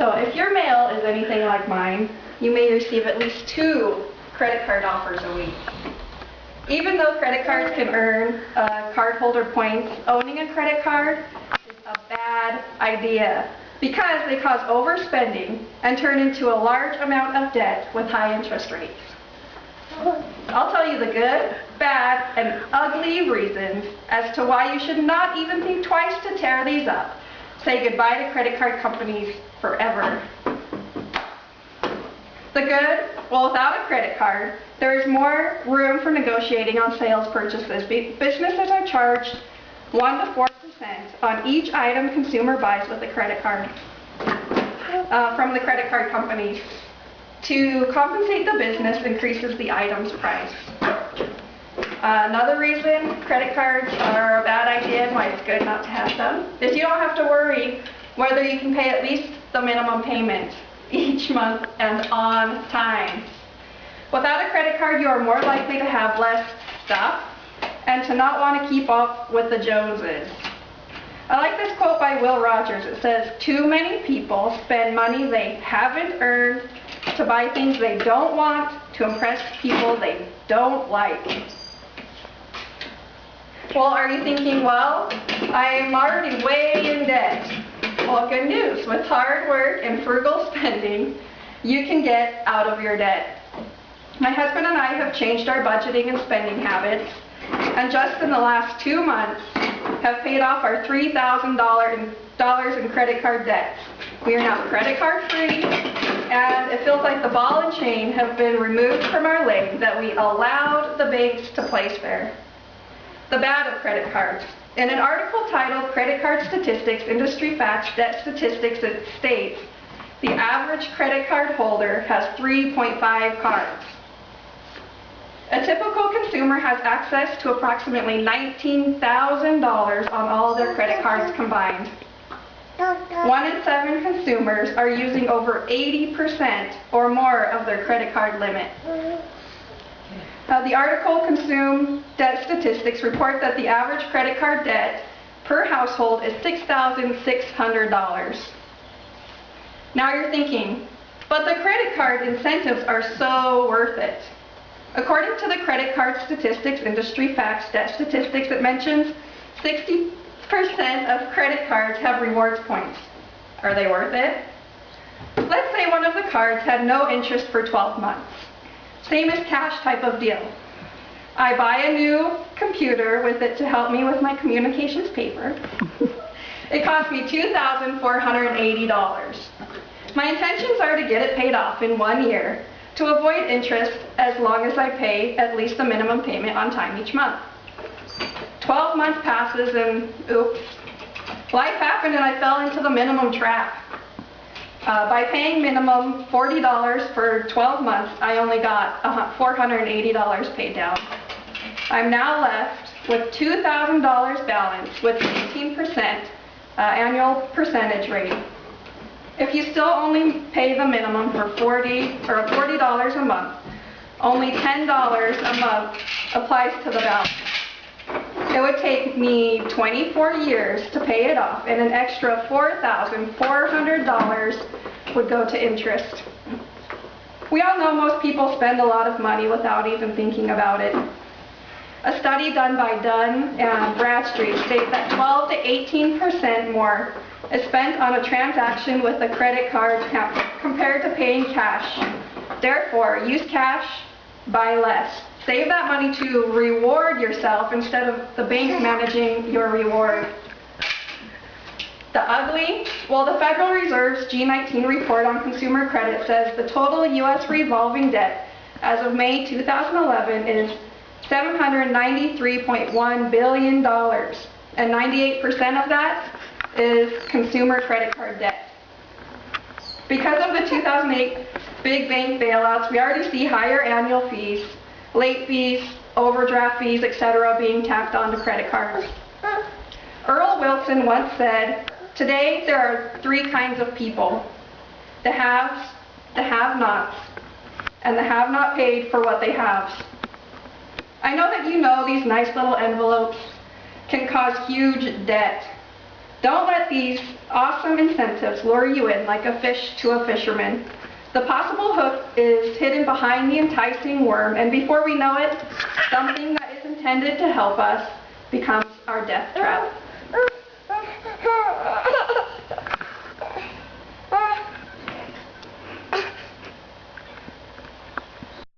So if your mail is anything like mine, you may receive at least 2 credit card offers a week. Even though credit cards can earn cardholder points, owning a credit card is a bad idea because they cause overspending and turn into a large amount of debt with high interest rates. I'll tell you the good, bad, and ugly reasons as to why you should not even think twice to tear these up. Say goodbye to credit card companies forever. The good, well, without a credit card, there is more room for negotiating on sales purchases. Businesses are charged 1 to 4% on each item consumer buys with a credit card from the credit card companies. To compensate the business increases the item's price. Another reason credit cards are a bad idea and why it's good not to have them is you don't have to worry whether you can pay at least the minimum payment each month and on time. Without a credit card, you are more likely to have less stuff and to not want to keep up with the Joneses. I like this quote by Will Rogers. It says, "Too many people spend money they haven't earned to buy things they don't want to impress people they don't like." Well, are you thinking, well, I'm already way in debt? Well, good news. With hard work and frugal spending, you can get out of your debt. My husband and I have changed our budgeting and spending habits, and just in the last 2 months have paid off our $3,000 in credit card debts. We are now credit card free, and it feels like the ball and chain have been removed from our leg that we allowed the banks to place there. The bad of credit cards. In an article titled Credit Card Statistics, Industry Facts, Debt Statistics, it states the average credit card holder has 3.5 cards. A typical consumer has access to approximately $19,000 on all their credit cards combined. 1 in 7 consumers are using over 80% or more of their credit card limit. The article Consumer Debt Statistics report that the average credit card debt per household is $6,600. Now you're thinking, but the credit card incentives are so worth it. According to the Credit Card Statistics Industry Facts Debt Statistics, it mentions 60% of credit cards have rewards points. Are they worth it? Let's say one of the cards had no interest for 12 months. Same as cash type of deal. I buy a new computer with it to help me with my communications paper. It cost me $2,480. My intentions are to get it paid off in 1 year to avoid interest as long as I pay at least the minimum payment on time each month. 12 months passes and oops, life happened and I fell into the minimum trap. By paying minimum $40 for 12 months, I only got $480 paid down. I'm now left with $2,000 balance with 18% annual percentage rate. If you still only pay the minimum for $40 a month, only $10 a month applies to the balance. It would take me 24 years to pay it off, and an extra $4,400 would go to interest. We all know most people spend a lot of money without even thinking about it. A study done by Dunn and Bradstreet states that 12 to 18% more is spent on a transaction with a credit card compared to paying cash. Therefore, use cash, buy less. Save that money to reward yourself instead of the bank managing your reward. The ugly? Well, the Federal Reserve's G19 report on consumer credit says the total U.S. revolving debt as of May 2011 is $793.1 billion, and 98% of that is consumer credit card debt. Because of the 2008 big bank bailouts, we already see higher annual fees, late fees, overdraft fees, etc. being tacked onto credit cards. Earl Wilson once said, "Today there are 3 kinds of people: the haves, the have-nots, and the have-not paid for what they have." I know that you know these nice little envelopes can cause huge debt. Don't let these awesome incentives lure you in like a fish to a fisherman. The possible hook is hidden behind the enticing worm, and before we know it, something that is intended to help us becomes our death trap.